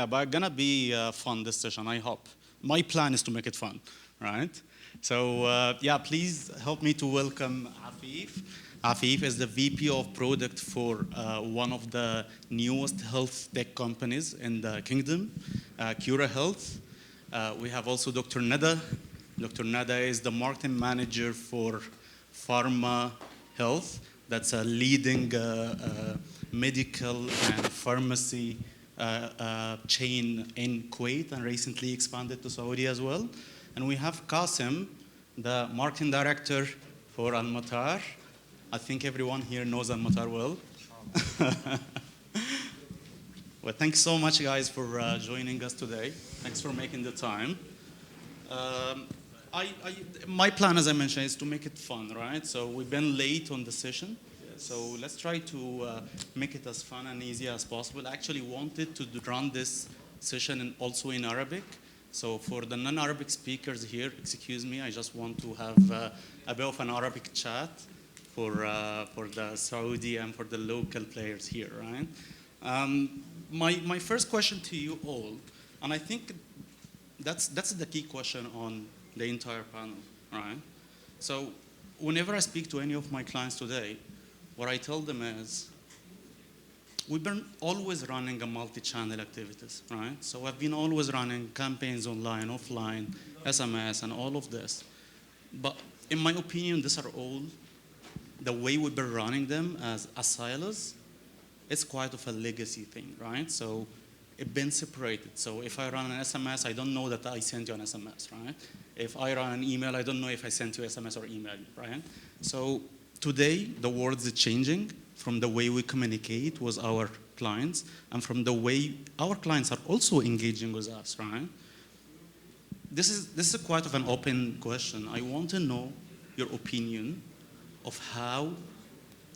Yeah, but gonna be fun this session, I hope. My plan is to make it fun, right? So yeah, please help me to welcome Afif. Afif is the VP of product for one of the newest health tech companies in the kingdom, Cura Health. We have also Dr. Nada. Dr. Nada is the marketing manager for Pharma Health. That's a leading medical and pharmacy chain in Kuwait and recently expanded to Saudi as well. And we have Qasim, the marketing director for Al-Matar. I think everyone here knows Al-Matar well. Well, thanks so much, guys, for joining us today. Thanks for making the time. Um, my plan, as I mentioned, is to make it fun, right? So we've been late on the session. So let's try to make it as fun and easy as possible. I actually wanted to run this session also in Arabic. So for the non-Arabic speakers here, excuse me, I just want to have a bit of an Arabic chat for the Saudi and for the local players here, right? My first question to you all, and I think that's the key question on the entire panel, right? So whenever I speak to any of my clients today, what I tell them is, we've been always running a multi-channel activities, right? So I've been always running campaigns online, offline, SMS, and all of this. But in my opinion, these are all the way we've been running them as silos. It's quite of a legacy thing, right? So it's been separated. So if I run an SMS, I don't know that I sent you an SMS, right? If I run an email, I don't know if I sent you SMS or email, right? So today, the world is changing from the way we communicate with our clients and from the way our clients are also engaging with us, right? This is quite of an open question. I want to know your opinion of how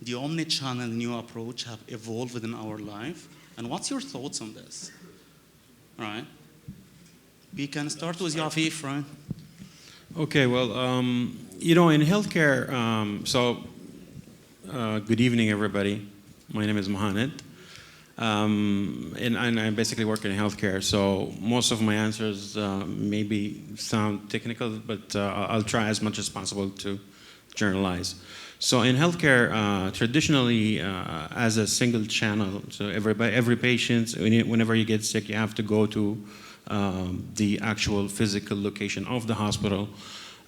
the omni-channel new approach have evolved within our life, and what's your thoughts on this, right? We can start with Yafif, right? Okay, well, in healthcare, good evening, everybody. My name is Mohamed, and I basically work in healthcare, so most of my answers maybe sound technical, but I'll try as much as possible to generalize. So in healthcare, traditionally, as a single channel, so every patient, whenever you get sick, you have to go to the actual physical location of the hospital.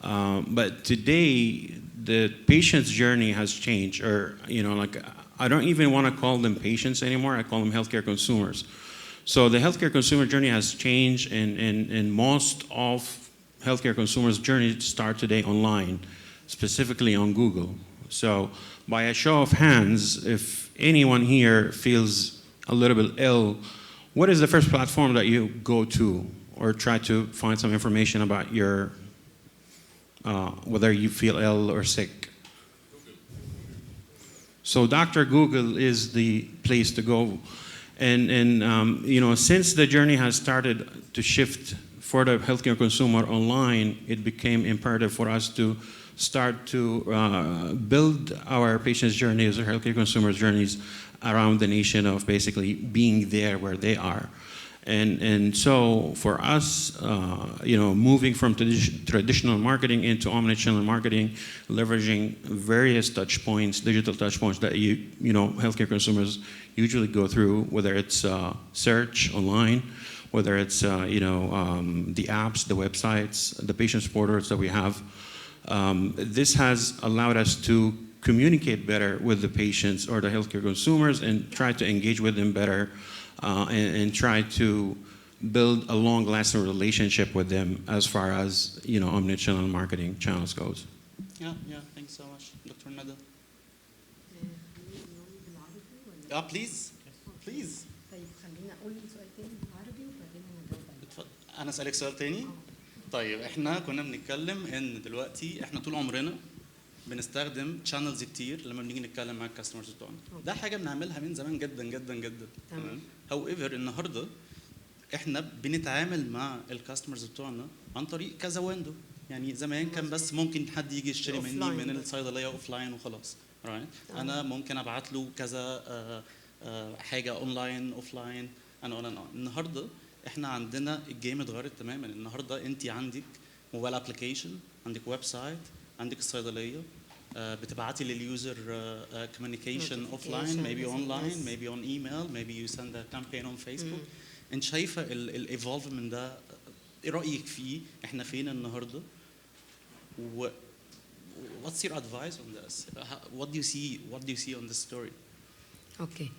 But today, the patient's journey has changed, or I don't even want to call them patients anymore. I call them healthcare consumers. So the healthcare consumer journey has changed, and most of healthcare consumers' journey start today online, specifically on Google. So by a show of hands, if anyone here feels a little bit ill, what is the first platform that you go to or try to find some information about your, whether you feel ill or sick? So Dr. Google is the place to go. And since the journey has started to shift for the healthcare consumer online, it became imperative for us to start to build our patients' journeys or healthcare consumers' journeys around the nation of basically being there where they are. And so for us, moving from traditional marketing into omnichannel marketing, leveraging various touch points, digital touch points that healthcare consumers usually go through, whether it's search online, whether it's the apps, the websites, the patient portals that we have. This has allowed us to communicate better with the patients or the healthcare consumers and try to engage with them better and try to build a long-lasting relationship with them as far as omnichannel marketing channels goes. Yeah, thanks so much. Dr. Nada. Please. طيب خليني اقول سؤال تاني بالعربي وبعدين هنجاوب عليه. انا اسالك سؤال تاني. طيب احنا كنا بنتكلم ان دلوقتي احنا طول عمرنا بنستخدم channels كتير لما بنيجي نتكلم مع الكاستمرز بتوعنا. ده حاجه بنعملها من زمان جدا جدا جدا. تمام. however النهارده احنا بنتعامل مع الكاستمرز بتوعنا عن طريق كذا ويندو. يعني زمان كان بس ممكن حد يجي يشتري مني من الصيدليه اوفلاين وخلاص. right. انا ممكن ابعت له كذا حاجه اونلاين اوفلاين and on and on. النهارده احنا عندنا الجيم اتغيرت تماما. النهارده انت عندك موبايل ابلكيشن، عندك ويب سايت، عندك الصيدليه، بتبعتي لليوزر communication offline, maybe online, maybe on email, maybe you send a campaign on Facebook. انت شايفه الايفولفمنت ده ايه رايك فيه؟ احنا فين النهارده؟ و what's your advice on this? What do you see on this story? اوكي.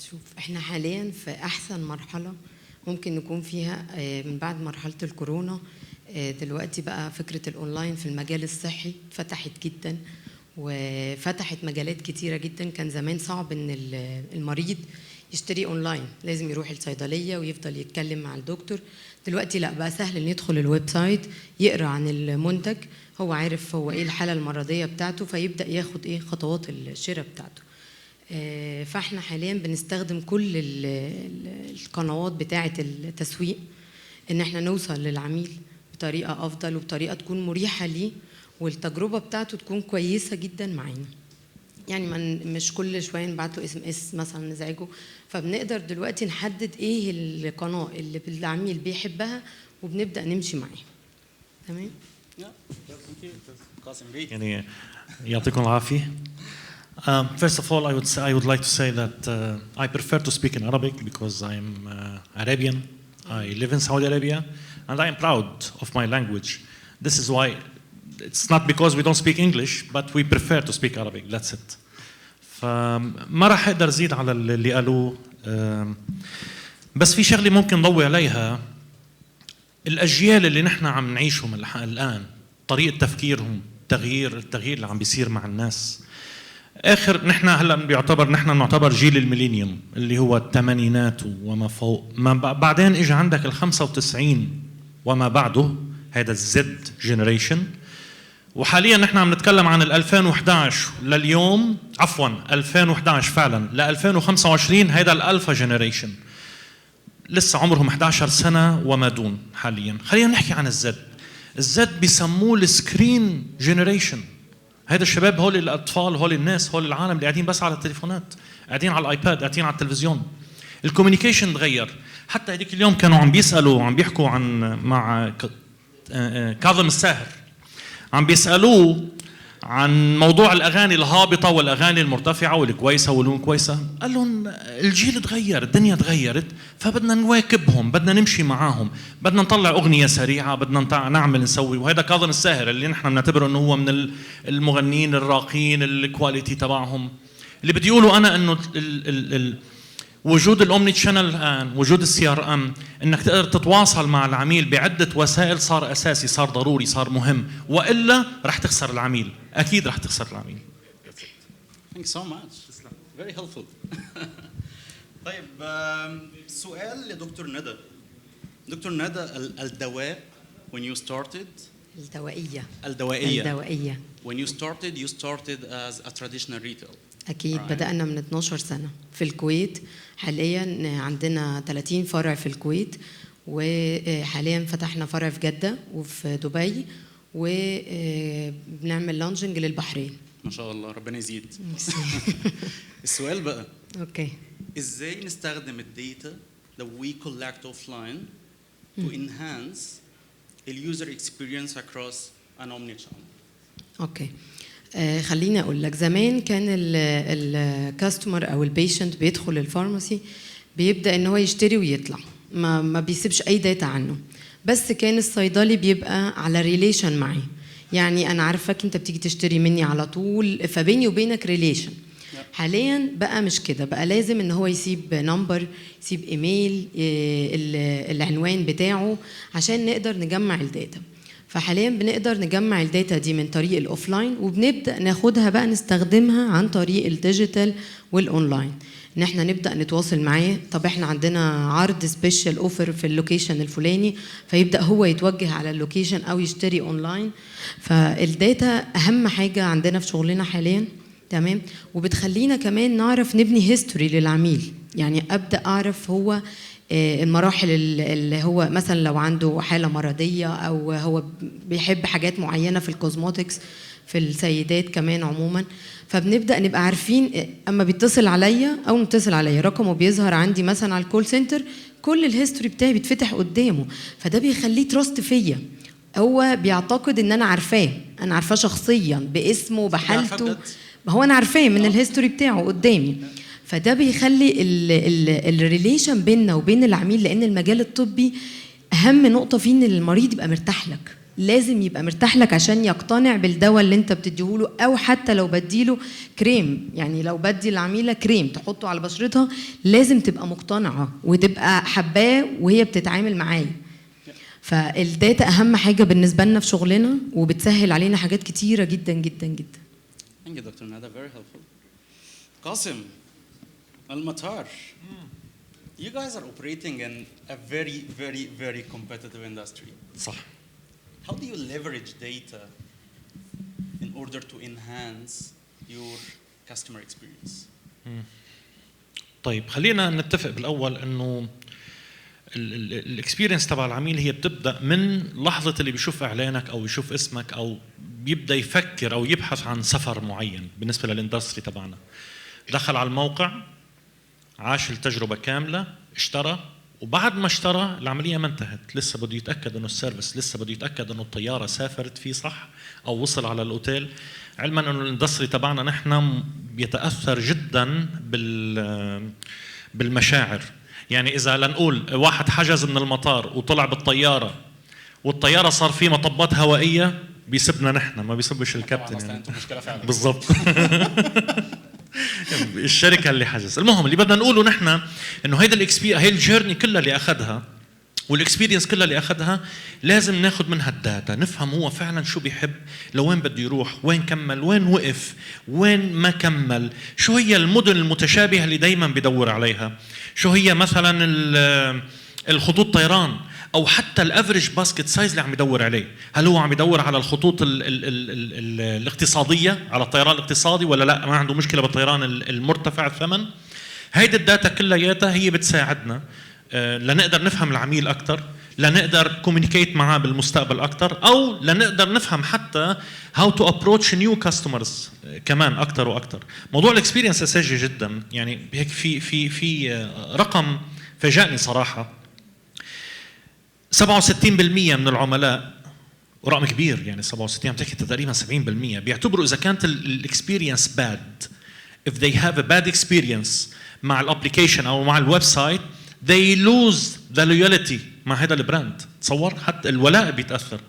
شوف، احنا حاليا في احسن مرحله ممكن نكون فيها من بعد مرحله الكورونا. دلوقتي بقى فكره الاونلاين في المجال الصحي فتحت جدا، وفتحت مجالات كتيره جدا. كان زمان صعب ان المريض يشتري اونلاين، لازم يروح الصيدليه ويفضل يتكلم مع الدكتور. دلوقتي لا، بقى سهل ان يدخل الويب سايت، يقرا عن المنتج، هو عارف هو ايه الحاله المرضيه بتاعته، فيبدا ياخد ايه خطوات الشراء بتاعته. فاحنا حاليا بنستخدم كل القنوات بتاعه التسويق ان احنا نوصل للعميل بطريقه افضل وبطريقه تكون مريحه ليه، والتجربه بتاعته تكون كويسه جدا معانا. يعني مش كل شويه نبعت له SMS مثلا نزعجه، فبنقدر دلوقتي نحدد ايه القناه اللي العميل بيحبها وبنبدا نمشي معاه. تمام. يعني يعطيكم العافية. First of all, I would like to say that I prefer to speak in Arabic because I'm Arabian. I live in Saudi Arabia, and I am proud of my language. This is why it's not because we don't speak English, but we prefer to speak Arabic. That's it. فما راح اقدر ازيد على اللي قالوه، بس في شغله ممكن نضوي عليها. الاجيال اللي نحن عم نعيشهم الان، طريقه تفكيرهم، التغيير اللي عم بيصير مع الناس. اخر نحن هلا نحن نعتبر جيل الميلينيوم اللي هو الثمانينات وما فوق. ما بعدين اجى عندك ال95 وما بعده، هذا الزد جنريشن. وحاليا نحن عم نتكلم عن ال 2011 لليوم، عفوا 2011 فعلا ل 2025، هذا الالفا جنريشن لسه عمرهم 11 سنه وما دون. حاليا خلينا نحكي عن الزد بيسموه السكرين جنريشن. هذا الشباب، هول الاطفال، هول الناس، هول العالم اللي قاعدين بس على التليفونات، قاعدين على الايباد، قاعدين على التلفزيون. الكوميونيكيشن تغير. حتى هذيك اليوم كانوا عم بيسالوا، عم بيحكوا عن مع كاظم الساهر، عم بيسالوه عن موضوع الاغاني الهابطه والاغاني المرتفعه والكويسه والمو كويسه. قال لهم الجيل تغير، الدنيا تغيرت، فبدنا نواكبهم، بدنا نمشي معاهم، بدنا نطلع اغنيه سريعه، بدنا نعمل نسوي. وهذا كاظم الساهر اللي نحن بنعتبره انه هو من المغنيين الراقيين الكواليتي تبعهم، اللي بدي اقوله انا انه وجود الاومني تشانل الان، وجود CRM، انك تقدر تتواصل مع العميل بعده وسائل، صار اساسي، صار ضروري، صار مهم، والا رح تخسر العميل، اكيد رح تخسر العميل. Thanks so much. Very helpful. طيب سؤال لدكتور ندى. دكتور ندى، الدواء when you started الدوائية when you started as a traditional retail. أكيد بدأنا من 12 سنة في الكويت. حاليا عندنا 30 فرع في الكويت، وحاليا فتحنا فرع في جدة وفي دبي، وبنعمل لانشنج للبحرين. ما شاء الله، ربنا يزيد. السؤال بقى، اوكي، ازاي نستخدم الداتا that we collect offline to enhance the user experience across an omnichannel? اوكي. خليني اقول لك، زمان كان الكاستمر او البيشنت بيدخل الفارماسي، بيبدا ان هو يشتري ويطلع، ما بيسيبش اي داتا عنه، بس كان الصيدلي بيبقى على ريليشن معي. يعني انا عارفك انت بتيجي تشتري مني على طول، فبيني وبينك ريليشن. حاليا بقى مش كده، بقى لازم ان هو يسيب نمبر، يسيب ايميل، العنوان بتاعه، عشان نقدر نجمع الداتا. فحاليا بنقدر نجمع الداتا دي من طريق الاوفلاين، وبنبدا ناخدها بقى نستخدمها عن طريق الديجيتال والاونلاين، ان احنا نبدا نتواصل معاه. طب احنا عندنا عرض سبيشال اوفر في اللوكيشن الفلاني، فيبدا هو يتوجه على اللوكيشن او يشتري اونلاين. فالداتا اهم حاجه عندنا في شغلنا حاليا. تمام. وبتخلينا كمان نعرف نبني هيستوري للعميل، يعني ابدا اعرف هو المراحل اللي هو مثلا لو عنده حاله مرضيه، او هو بيحب حاجات معينه في الكوزموتكس، في السيدات كمان عموما. فبنبدا نبقى عارفين اما بيتصل عليا او متصل عليا رقمه بيظهر عندي مثلا على الكول سنتر، كل الهيستوري بتاعي بيتفتح قدامه، فده بيخليه تراست فيا. هو بيعتقد ان انا عارفاه، انا عارفاه شخصيا باسمه بحالته، هو انا عارفاه من الهيستوري بتاعه قدامي. فده بيخلي الريليشن بيننا وبين العميل، لان المجال الطبي اهم نقطه فيه ان المريض يبقى مرتاح لك، لازم يبقى مرتاح لك عشان يقتنع بالدواء اللي انت بتديهوله. او حتى لو بديله كريم، يعني لو بدي العميله كريم تحطه على بشرتها لازم تبقى مقتنعه وتبقى حباه وهي بتتعامل معايا. فالداتا اهم حاجه بالنسبه لنا في شغلنا، وبتسهل علينا حاجات كتيره جدا جدا جدا. Thank you, Dr. Nada. Very helpful. Qasim, Al-Matar, you guys are operating in a very, very, very competitive industry. صح. How do you leverage data in order to enhance your customer experience? طيب خلينا نتفق بالاول انه الاكسبيرينس تبع العميل هي بتبدا من لحظه اللي بيشوف اعلانك او يشوف اسمك او بيبدا يفكر او يبحث عن سفر معين. بالنسبه للاندستري تبعنا، دخل على الموقع، عاش التجربه كامله، اشترى، وبعد ما اشترى العمليه ما انتهت، لسه بده يتاكد انه السيرفيس، لسه بده يتاكد انه الطياره سافرت فيه صح او وصل على الاوتيل. علما انه الاندستري تبعنا نحن بيتاثر جدا بالمشاعر. يعني اذا لنقول واحد حجز من المطار وطلع بالطياره والطياره صار فيه مطبات هوائيه، بيسبنا نحن، ما بيسبش الكابتن يعني. بالضبط. الشركه اللي حجز. المهم اللي بدنا نقوله نحن انه هي الجيرني كلها اللي اخذها والاكسبيرينس كلها اللي اخذها لازم ناخذ منها الداتا، نفهم هو فعلا شو بيحب، لوين بده يروح، وين كمل، وين وقف، وين ما كمل، شو هي المدن المتشابهه اللي دائما بدور عليها، شو هي مثلا الخطوط طيران او حتى الافريج باسكت سايز اللي عم يدور عليه. هل هو عم يدور على الخطوط الاقتصاديه، على الطيران الاقتصادي، ولا لا ما عنده مشكله بالطيران المرتفع الثمن؟ هيدي الداتا كلياتها هي بتساعدنا لنقدر نفهم العميل اكثر، لنقدر كوميونيكيت معاه بالمستقبل اكثر، او لنقدر نفهم حتى هاو تو ابروتش نيو كاستمرز كمان اكثر واكثر. موضوع الاكسبيرينس اساسي جدا. يعني هيك في رقم فاجأني صراحه، 67% من العملاء، ورقم كبير يعني 67 عم تحكي تقريبا 70%، بيعتبروا اذا كانت الاكسبيرينس باد، if they have a bad experience مع الابلكيشن او مع الويب سايت they lose the loyalty مع هذا البراند. تصور حتى الولاء بيتاثر.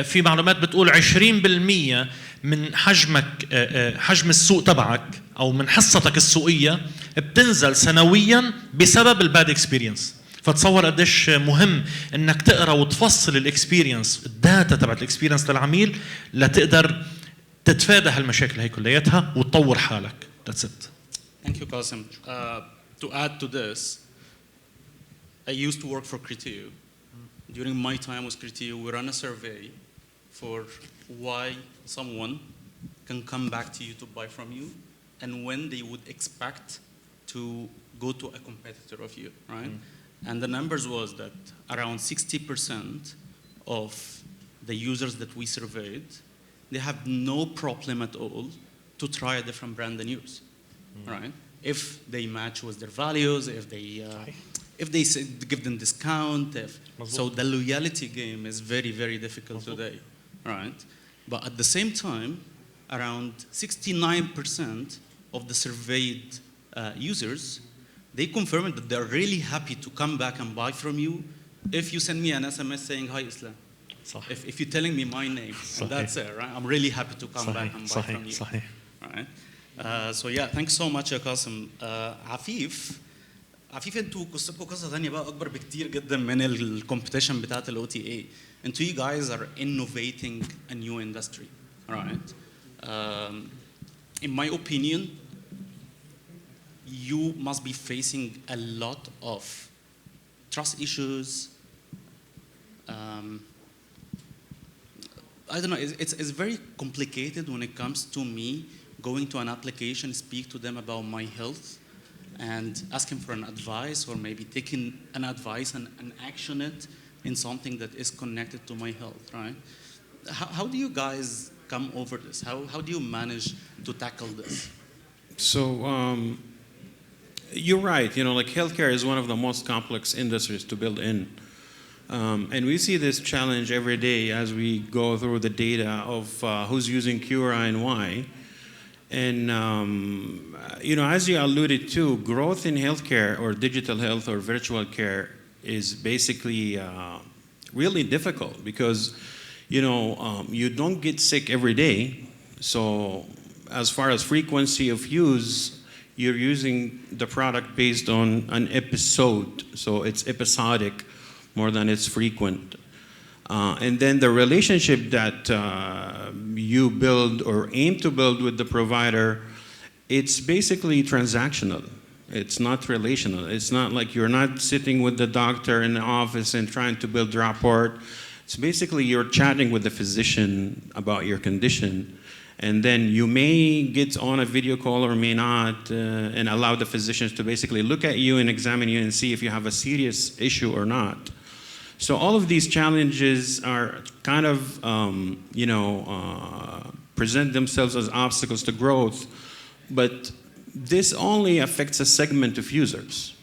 في معلومات بتقول 20% من حجمك، حجم السوق تبعك او من حصتك السوقيه بتنزل سنويا بسبب الباد اكسبيرينس. فتصور قديش مهم انك تقرا وتفصل الاكسبيرينس، الداتا تبعت الاكسبيرينس للعميل لتقدر تتفادى هالمشاكل هي كلياتها وتطور حالك. That's it. Thank you, Qasim. To add to this, I used to work for Criteo. During my time with Criteo, we ran a survey for why someone can come back to you to buy from you and when they would expect to go to a competitor of you, right? And the numbers was that around 60% of the users that we surveyed, they have no problem at all to try a different brand than yours, right? If they match with their values, if they give them discount, so the loyalty game is very, very difficult today, right? But at the same time, around 69% of the surveyed users, they confirmed that they're really happy to come back and buy from you if you send me an SMS saying, hi Islam. If you're telling me my name, and that's it, right? I'm really happy to come back and buy from you. Right? So yeah, thanks so much يا قاسم. عفيف انتوا قصتكم قصه ثانيه بقى اكبر بكتير جدا من الكومبيتيشن بتاعت الاو تي اي. انتوا you guys are innovating a new industry, right? In my opinion, you must be facing a lot of trust issues. I don't know, it's very complicated when it comes to me going to an application, speak to them about my health and asking for an advice, or maybe taking an advice and action it in something that is connected to my health, right? How do you guys come over this? How do you manage to tackle this? So you're right. Like healthcare is one of the most complex industries to build in. And we see this challenge every day as we go through the data of who's using Cura and why. And, as you alluded to, growth in healthcare or digital health or virtual care is basically really difficult because, you don't get sick every day. So as far as frequency of use, you're using the product based on an episode. So it's episodic more than it's frequent. And then the relationship that you build or aim to build with the provider, it's basically transactional. It's not relational. It's not like you're not sitting with the doctor in the office and trying to build rapport. It's basically you're chatting with the physician about your condition. And then you may get on a video call or may not, and allow the physicians to basically look at you and examine you and see if you have a serious issue or not. So all of these challenges are kind of, present themselves as obstacles to growth, but this only affects a segment of users,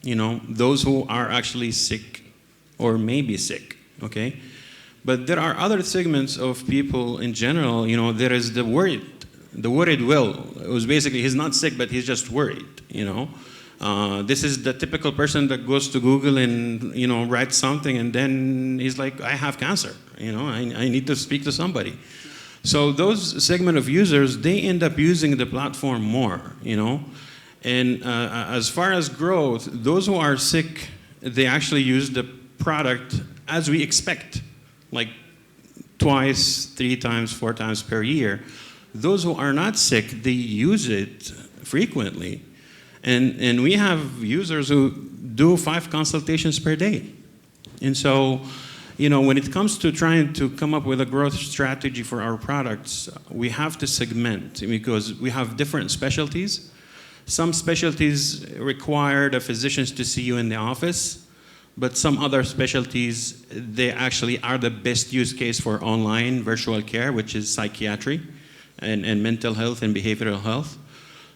those who are actually sick or may be sick, okay? But there are other segments of people in general, there is the worried Will. It was basically, he's not sick, but he's just worried, This is the typical person that goes to Google and, writes something and then he's like, I have cancer, I need to speak to somebody. So those segment of users, they end up using the platform more, And as far as growth, those who are sick, they actually use the product as we expect, like twice, 3 times, 4 times per year. Those who are not sick, they use it frequently. And we have users who do 5 consultations per day. And so, when it comes to trying to come up with a growth strategy for our products, we have to segment because we have different specialties. Some specialties require the physicians to see you in the office, but some other specialties, they actually are the best use case for online virtual care, which is psychiatry and mental health and behavioral health.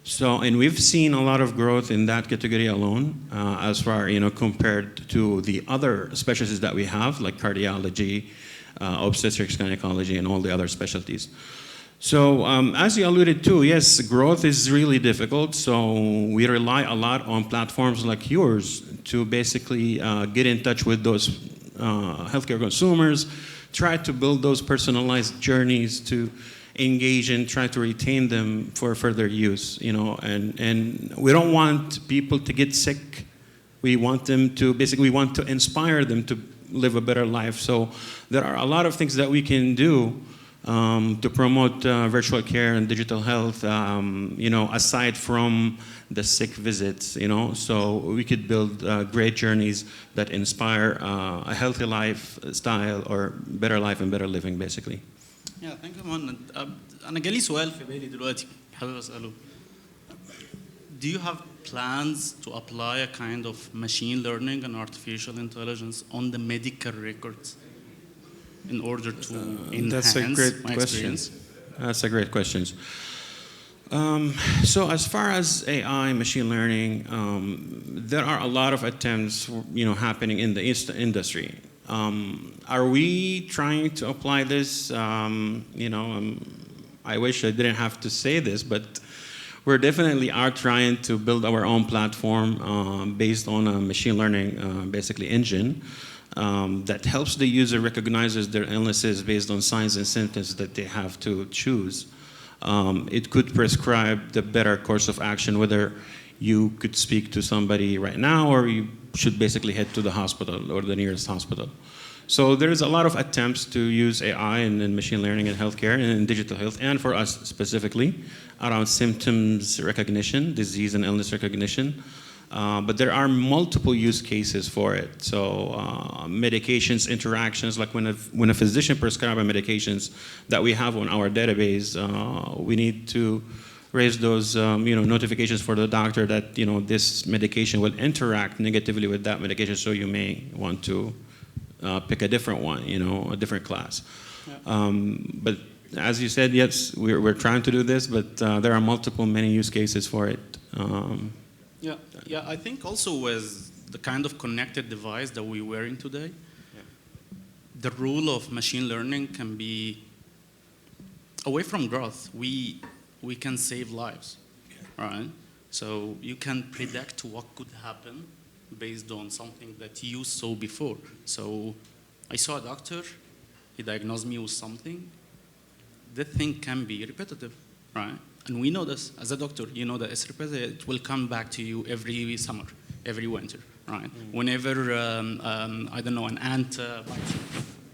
So, and we've seen a lot of growth in that category alone, as far, compared to the other specialties that we have, like cardiology, obstetrics, gynecology, and all the other specialties. So, as you alluded to, yes, growth is really difficult. So we rely a lot on platforms like yours to basically get in touch with those healthcare consumers, try to build those personalized journeys to engage and try to retain them for further use, and we don't want people to get sick. We want them to, we want to inspire them to live a better life. So there are a lot of things that we can do to promote virtual care and digital health, aside from the sick visits, so we could build great journeys that inspire a healthy lifestyle or better life and better living, basically. Yeah, thank you, مهند. أنا جالي سؤال في بالي دلوقتي حابب أسأله. Do you have plans to apply a kind of machine learning and artificial intelligence on the medical records in order to enhance my experience? That's a great question. So as far as AI, machine learning, there are a lot of attempts, happening in the industry. Are we trying to apply this? I wish I didn't have to say this, but we definitely are trying to build our own platform based on a machine learning, basically engine that helps the user recognizes their illnesses based on signs and symptoms that they have to choose. It could prescribe the better course of action, whether you could speak to somebody right now or you should basically head to the hospital or the nearest hospital. So there's a lot of attempts to use AI and machine learning in healthcare and in digital health, and for us specifically, around symptoms recognition, disease and illness recognition. But there are multiple use cases for it. So medications, interactions, like when a physician prescribes medications that we have on our database, we need to raise those notifications for the doctor that this medication will interact negatively with that medication, so you may want to pick a different one, a different class. Yeah. But As you said, yes, we're trying to do this, but there are many use cases for it. Yeah, I think also with the kind of connected device that we're wearing today, the rule of machine learning can be away from growth. We can save lives, right? So you can predict what could happen based on something that you saw before. So I saw a doctor, he diagnosed me with something. That thing can be repetitive, right? And we know this as a doctor. You know that it's repetitive. It will come back to you every summer, every winter, right? Whenever I don't know, an ant bites you.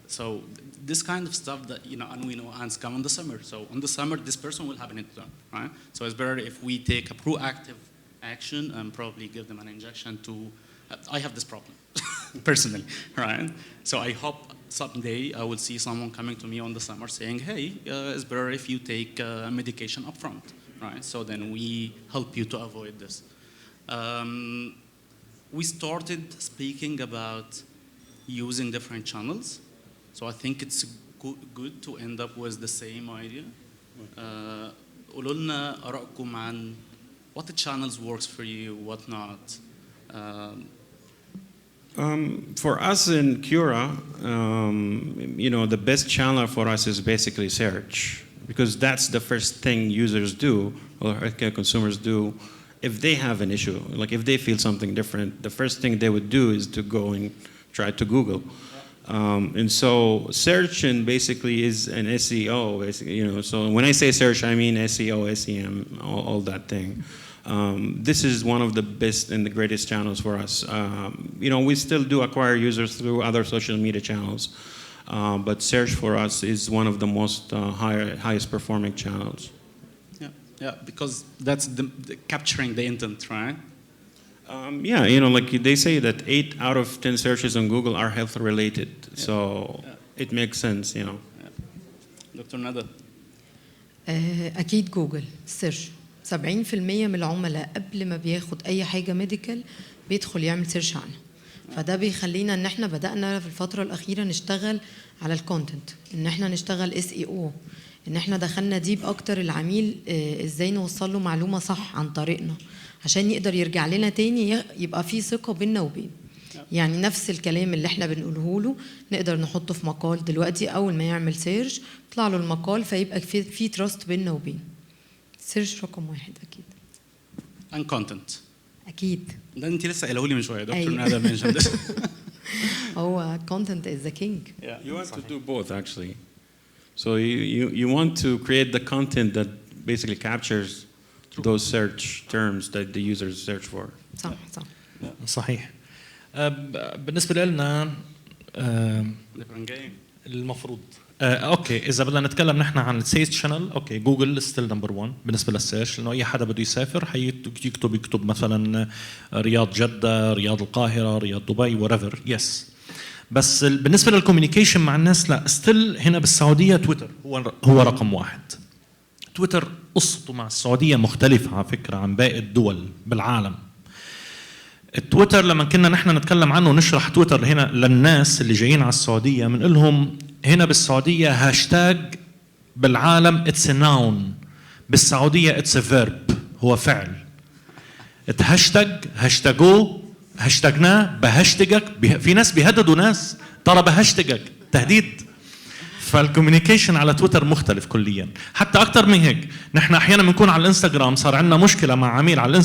So this kind of stuff that, you know, and we know ants come in the summer. So in the summer, this person will have an intern, right? So it's better if we take a proactive action and probably give them an injection to. I have this problem, personally, right? So I hope someday I will see someone coming to me on the summer saying, hey, it's better if you take medication up front, right? So then we help you to avoid this. We started speaking about using different channels. So I think it's good to end up with the same idea. قولوا لنا آرائكم عن what the channels works for you, what not. For us in Cura, you know, the best channel for us is basically search, because that's the first thing users do or healthcare consumers do if they have an issue. Like if they feel something different, the first thing they would do is to go and try to Google. And so search and basically is an SEO, basically, you know. So when I say search, I mean SEO, SEM, all that thing. This is one of the best and the greatest channels for us. You know, we still do acquire users through other social media channels, but search for us is one of the most highest performing channels. Yeah, because that's the capturing the intent, right? Yeah, you know, like they say that 8 out of 10 searches on Google are health related, so it makes sense, you know. Dr. Nada. أكيد جوجل سيرش. 70% من العملاء قبل ما بياخد أي حاجة ميديكال بيدخل يعمل سيرش عنها. فده بيخلينا إن إحنا بدأنا في الفترة الأخيرة نشتغل على الكونتنت، إن إحنا نشتغل SEO، إن إحنا دخلنا ديب أكتر العميل إزاي نوصل له معلومة صح عن طريقنا عشان يقدر يرجع لنا تاني يبقى في ثقة بيننا وبين. يعني نفس الكلام اللي إحنا بنقوله له نقدر نحطه في مقال دلوقتي أول ما يعمل سيرش يطلع له المقال فيبقى في تراست بيننا وبين. سيرش رقم 1 أكيد. And content. أكيد. ده أنت لسه قايله لي من شوية دكتور أيوة. نادر mentioned this. هو content is the king. Yeah. You want to do both, actually. So you want to create the content that basically captures those search terms that the users search for. صح صح. صحيح. بالنسبة لنا المفروض اوكي اذا بدنا نتكلم نحن عن السيلز شانل، اوكي جوجل ستيل نمبر 1 بالنسبه للسيرش، لانه اي حدا بده يسافر يكتب مثلا رياض جده، رياض القاهره، رياض دبي، وريفر يس. بس بالنسبه للكوميونيكيشن مع الناس لا، ستيل هنا بالسعوديه تويتر هو رقم 1. تويتر قصته مع السعوديه مختلفه على فكره عن باقي الدول بالعالم. التويتر لما كنا نحن نتكلم عنه ونشرح تويتر هنا للناس اللي جايين على السعوديه بنقول لهم هنا بالسعوديه هاشتاج بالعالم اتس ناون، بالسعوديه اتس فيرب، هو فعل. هاشتاجوه، هاشتاجناه، بهاشتاجك، في ناس بيهددوا ناس ترى بهاشتاجك تهديد. فالكوميونيكيشن على تويتر مختلف كليا. حتى اكثر من هيك نحن احيانا بنكون على الانستغرام، صار عندنا مشكله مع عميل على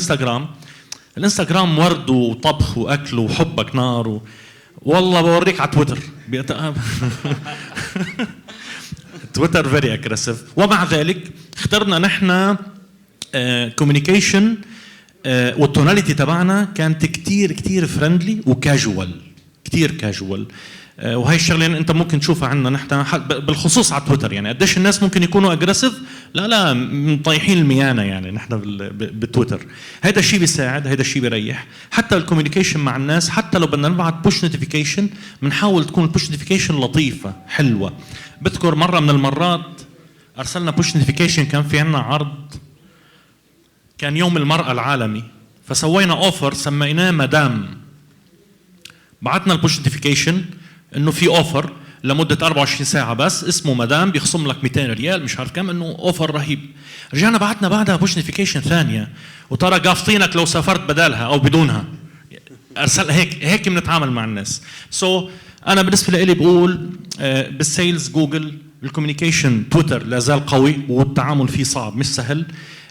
الانستغرام ورد وطبخ واكل وحبك نار والله بوريك على تويتر تويتر فيري اجريسيف. ومع ذلك اخترنا نحن كوميونيكيشن والتوناليتي تبعنا كانت كتير فريندلي وكاجوال، كتير كاجوال. وهي الشغله انت ممكن تشوفها عندنا نحن بالخصوص على تويتر. يعني قديش الناس ممكن يكونوا اجريسيف، لا مطيحين الميانه يعني نحن بالتويتر. هذا الشيء بيساعد، هذا الشيء بيريح. حتى الكوميونيكيشن مع الناس، حتى لو بدنا نبعت بوش نوتيفيكيشن بنحاول تكون البوش نوتيفيكيشن لطيفه حلوه. بذكر مره من المرات ارسلنا بوش نوتيفيكيشن كان في عندنا عرض، كان يوم المراه العالمي، فسوينا اوفر سميناه مدام. بعتنا البوش نوتيفيكيشن انه في اوفر، لمده 24 ساعه بس، اسمه مدام بيخصم لك 200 ريال مش عارف كم، انه اوفر رهيب. رجعنا بعتنا بعدها بوش نوتيفيكيشن ثانيه، وترى قافطينك لو سافرت بدالها او بدونها. ارسل هيك بنتعامل مع الناس. انا بالنسبه لي بقول بالسيلز جوجل، الكوميونيكيشن تويتر لا زال قوي والتعامل فيه صعب مش سهل.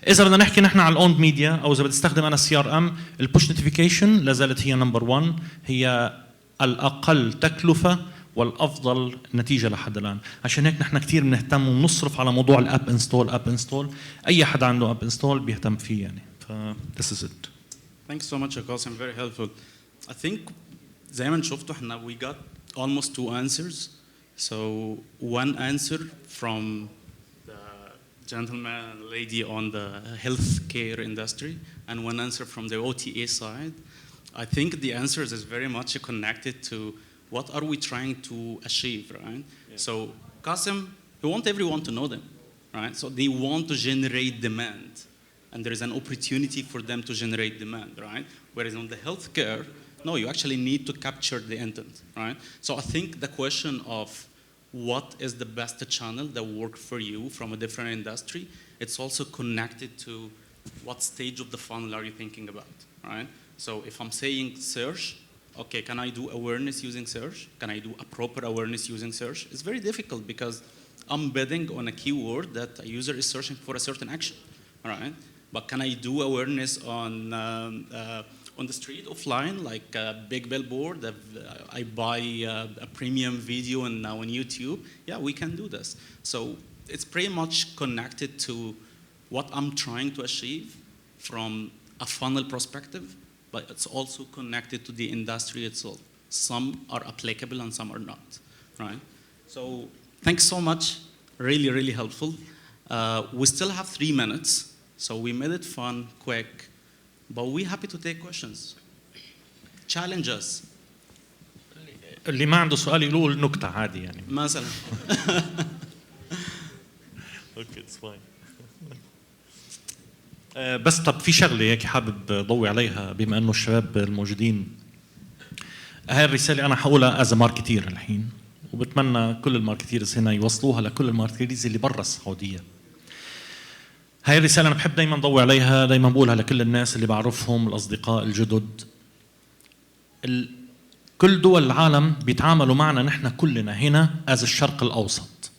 اذا بدنا نحكي نحن على الاوند ميديا، او اذا بدي استخدم انا السي ار ام، البوش نوتيفيكيشن لا زالت هي نمبر 1، هي الاقل تكلفه والافضل نتيجه لحد الان. عشان هيك نحن كثير بنهتم وبنصرف على موضوع الاب انستول. اي حدا عنده اب انستول بيهتم فيه يعني. ف this is it. Thanks so much, Qasim. Very helpful. I think زي ما شفتوا احنا we got almost 2 answers. So one answer from the gentleman and lady on the healthcare industry, and one answer from the OTA side. I think the answers is very much connected to what are we trying to achieve, right? Yeah. So Qasim, we want everyone to know them, right? So they want to generate demand, and there is an opportunity for them to generate demand, right? Whereas on the healthcare, no, you actually need to capture the intent, right? So I think the question of what is the best channel that work for you from a different industry, it's also connected to what stage of the funnel are you thinking about, right? So if I'm saying search, okay, can I do awareness using search? Can I do a proper awareness using search? It's very difficult because I'm betting on a keyword that a user is searching for a certain action, all right? But can I do awareness on the street offline, like a big billboard that I buy a premium video and now on YouTube? Yeah, we can do this. So it's pretty much connected to what I'm trying to achieve from a funnel perspective, but it's also connected to the industry itself. Some are applicable and some are not, right? So thanks so much, really, really helpful. We still have 3 minutes, so we made it fun, quick, but we're happy to take questions. Challenge us. اللي ما عنده سؤال يقول نكته عادي يعني. مثلا. اوكي اتس فاين. بس طب في شغله هيك حابب ضوي عليها بما انه الشباب الموجودين. هاي الرساله انا حقولها از ماركتير الحين، وبتمنى كل الماركتيرز هنا يوصلوها لكل الماركتيرز اللي برا السعوديه. هاي الرساله انا بحب دائما ضوي عليها، دائما بقولها لكل الناس اللي بعرفهم، الاصدقاء الجدد. كل دول العالم بيتعاملوا معنا نحن كلنا هنا از الشرق الاوسط،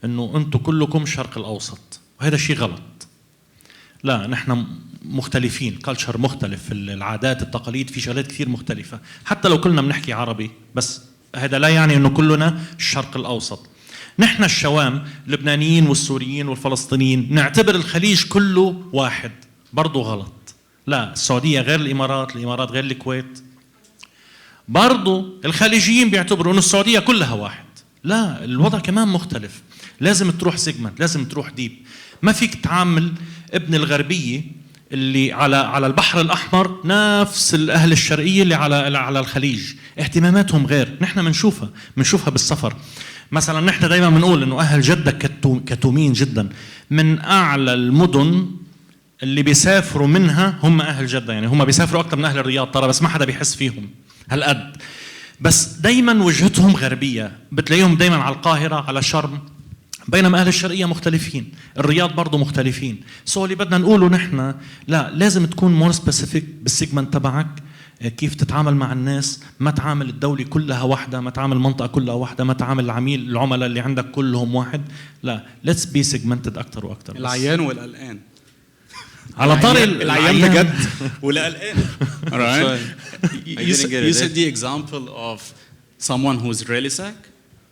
انه انتم كلكم الشرق الاوسط، وهذا شيء غلط. لا، نحن مختلفين، كلتشر مختلف، العادات التقاليد في شغلات كثير مختلفة، حتى لو كلنا بنحكي عربي، بس هذا لا يعني انه كلنا الشرق الاوسط. نحن الشوام، اللبنانيين والسوريين والفلسطينيين، نعتبر الخليج كله واحد، برضو غلط. لا، السعودية غير الامارات، الامارات غير الكويت. برضو الخليجيين بيعتبروا انه السعودية كلها واحد. لا، الوضع كمان مختلف. لازم تروح سيجمنت، لازم تروح ديب. ما فيك تعامل ابن الغربية اللي على البحر الأحمر نفس الأهل الشرقية اللي على الخليج، اهتماماتهم غير. نحن بنشوفها بالسفر. مثلا نحن دايما بنقول إنه أهل جدة كتومين جدا. من أعلى المدن اللي بيسافروا منها هم أهل جدة، يعني هم بيسافروا أكثر من أهل الرياض ترى، بس ما حدا بيحس فيهم هالقد. بس دايما وجهتهم غربية، بتلاقيهم دايما على القاهرة، على شرم، بينما أهل الشرقية مختلفين، الرياض برضو مختلفين. اللي بدنا نقوله نحن، لا، لازم تكون مور سبيسيفيك بالسيجمنت تبعك، كيف تتعامل مع الناس. ما تعامل الدولة كلها واحدة، ما تعامل المنطقة كلها واحدة، ما تعامل العملاء اللي عندك كلهم واحد. لا، let's be segmented أكتر وأكتر. العيان والقلقان. على طاري العيان بجد والقلقان. You said the example of someone who is really sick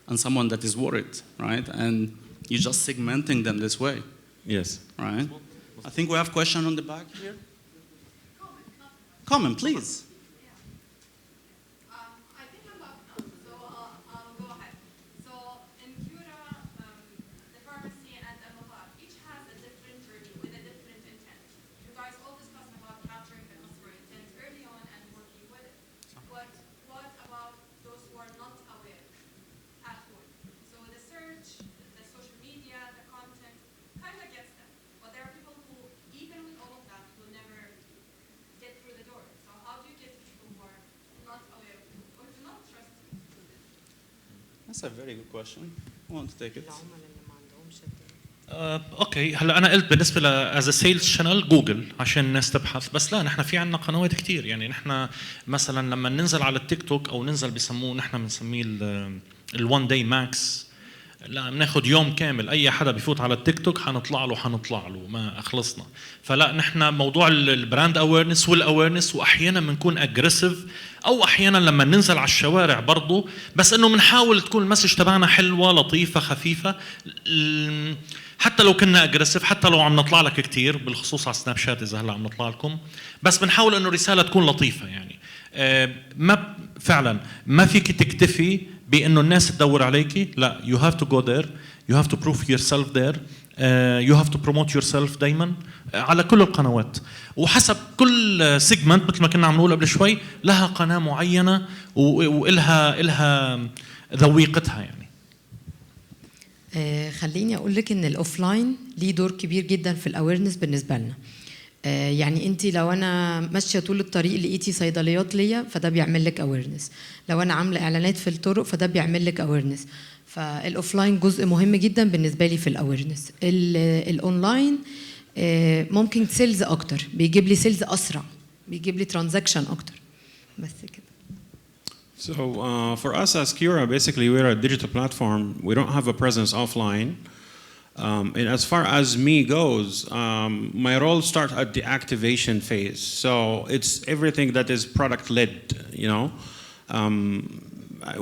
and someone that is worried, right? And you're just segmenting them this way. Yes. Right? I think we have a question on the back here. Comment, please. I think I'm up now, so I'll go ahead. So in Cura, the pharmacy and Al-Mubad, each has a different journey with a different intent. You guys all discussed about capturing the customer intent early on and working with it. But what about those who are not aware at all? So the search, the social media, the content kind of gets them. But there are people who, even with all of that, will never get through the door. So how do you give That's a very good question. I want to take it. اوكي هلا انا قلت بالنسبه از سيلز شانل جوجل عشان الناس تبحث، بس لا نحن في عندنا قنوات كثير. يعني نحن مثلا لما ننزل على التيك توك او ننزل بسموه نحن بنسميه الون داي ماكس، لا بناخذ يوم كامل اي حدا بفوت على التيك توك حنطلع له ما خلصنا. فلا نحن موضوع البراند اويرنس والاويرنس، واحيانا بنكون اجريسيف او احيانا لما ننزل على الشوارع برضه، بس انه بنحاول تكون المسج تبعنا حلوه لطيفه خفيفه. حتى لو كنا اجريسيف، حتى لو عم نطلع لك كثير بالخصوص على سناب شات اذا هلا عم نطلع لكم، بس بنحاول انه الرساله تكون لطيفه. يعني ما فعلا ما فيك تكتفي بانه الناس تدور عليكي، لا you have to go there, you have to prove yourself there, you have to promote yourself دايما على كل القنوات. وحسب كل سيجمنت مثل ما كنا عم نقول قبل شوي لها قناه معينه والها ذويقتها. يعني خليني اقول لك ان الاوفلاين ليه دور كبير جدا في الاويرنس بالنسبه لنا. يعني انت لو انا ماشيه طول الطريق لقيتي صيدليات ليا فده بيعمل لك اويرنس، لو انا عامله اعلانات في الطرق فده بيعمل لك اويرنس. فالاوفلاين جزء مهم جدا بالنسبه لي في الاويرنس. الاونلاين ممكن سيلز اكتر، بيجيب لي سيلز اسرع، بيجيب لي ترانزاكشن اكتر. بس كده. So for us as Cura, basically we're a digital platform. We don't have a presence offline. And as far as me goes, my role starts at the activation phase. So it's everything that is product led, you know.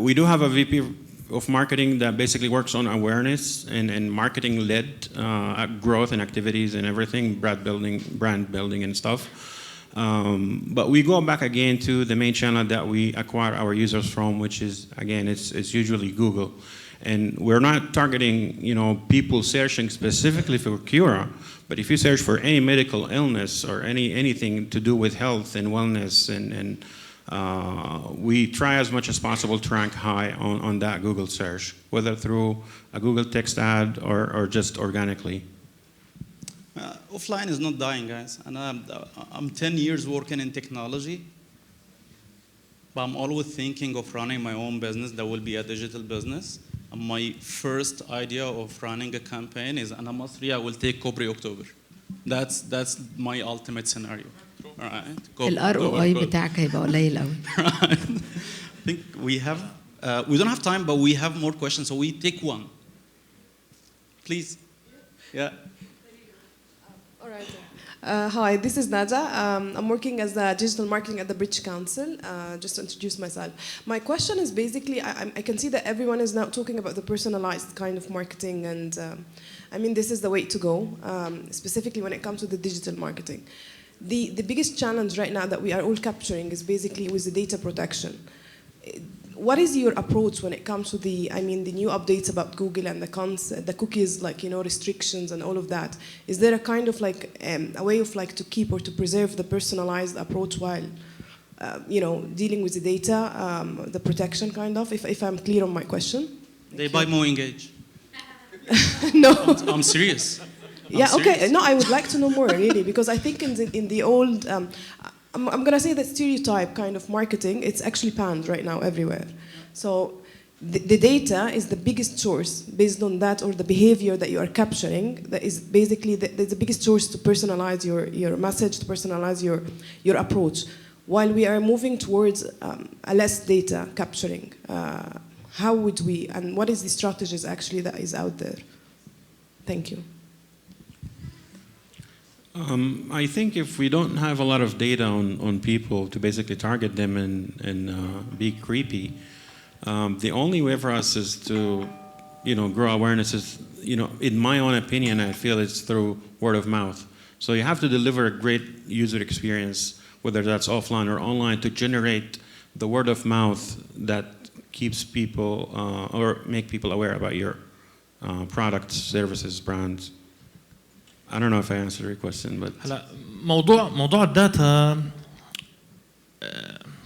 We do have a VP of marketing that basically works on awareness and marketing led growth and activities and everything, brand building and stuff. But we go back again to the main channel that we acquire our users from, which is again it's usually Google. And we're not targeting, you know, people searching specifically for Cura, but if you search for any medical illness or anything to do with health and wellness, and we try as much as possible to rank high on that Google search, whether through a Google text ad or just organically. Offline is not dying, guys. And I'm 10 years working in technology, but I'm always thinking of running my own business that will be a digital business. And my first idea of running a campaign is Ana Masri, I will take Cobri October. That's my ultimate scenario. All right. الROI بتاعك هيبقى قليل قوي. I think we don't have time, but we have more questions, so we take one. Please. Yeah. All right. Hi, this is Nada. I'm working as a digital marketing at the British Council. Just to introduce myself. My question is basically, I can see that everyone is now talking about the personalized kind of marketing, and I mean, this is the way to go, specifically when it comes to the digital marketing. The biggest challenge right now that we are all capturing is basically with the data protection. What is your approach when it comes to the new updates about Google and the cookies, like, you know, restrictions and all of that? Is there a kind of like a way of like to keep or to preserve the personalized approach while, you know, dealing with the data, the protection kind of? If I'm clear on my question. They buy more engage. No. I'm serious. Yeah. Okay. No, I would like to know more really, because I think in the old. I'm going to say that stereotype kind of marketing, it's actually panned right now everywhere. So the data is the biggest source based on that, or the behavior that you are capturing, that is basically the biggest source to personalize your message, to personalize your approach. While we are moving towards a less data capturing, how would we, and what is the strategies actually that is out there? Thank you. I think if we don't have a lot of data on people to basically target them and be creepy, the only way for us is to, you know, grow awareness is, you know, in my own opinion, I feel it's through word of mouth. So you have to deliver a great user experience, whether that's offline or online, to generate the word of mouth that keeps people or make people aware about your products, services, brands. I don't know if I answered your question, but هلا موضوع الداتا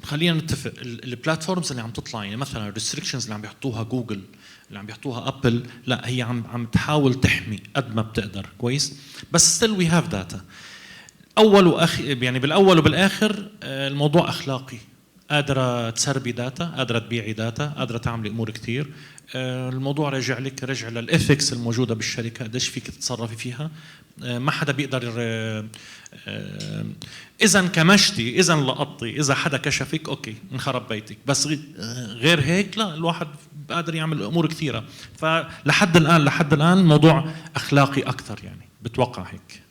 خلينا نتفق. البلاتفورمز اللي عم تطلع، يعني مثلا الريستريكشنز اللي عم بيحطوها جوجل، اللي عم بيحطوها ابل، لا هي عم تحاول تحمي قد ما بتقدر، كويس، بس still we have data. يعني بالاول وبالاخر الموضوع اخلاقي. قادرة تسربي داتا، قادرة تبيعي داتا، قادرة تعملي أمور كتير. الموضوع راجع لك، راجع للإثكس الموجودة بالشركة، قديش فيك تتصرفي فيها. ما حدا بيقدر إذا انكمشتي، إذا لقطتي، إذا حدا كشفك أوكي انخرب بيتك، بس غير هيك لا، الواحد قادر يعمل أمور كثيرة. فلحد الآن موضوع أخلاقي أكثر يعني، بتوقع هيك.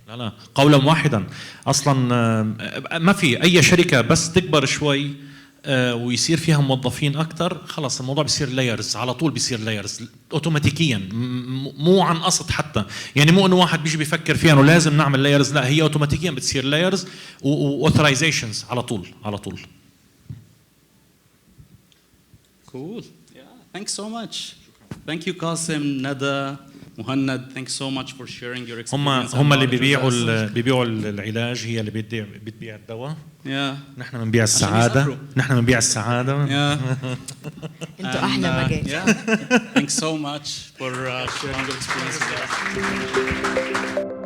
لا قولا واحدا اصلا. ما في اي شركه بس تكبر شوي ويصير فيها موظفين اكثر، خلص الموضوع بيصير لايرز على طول، بيصير لايرز اوتوماتيكيا، مو عن قصد حتى. يعني مو انه واحد بيجي بيفكر فيها انه لازم نعمل لايرز، لا هي اوتوماتيكيا بتصير لايرز واوثرايزيشنز على طول على طول. Cool. Yeah. Thanks so much. Thank you, Qasim, Nada, Muhannad. Thanks so much for sharing your experience. هم اللي بيبيعوا العلاج، هي اللي بتبيع الدواء. Yeah. نحن بنبيع السعادة. نحن بنبيع السعادة. Yeah. انتوا احلى مجال. Yeah. Thanks so much for sharing your experience with us.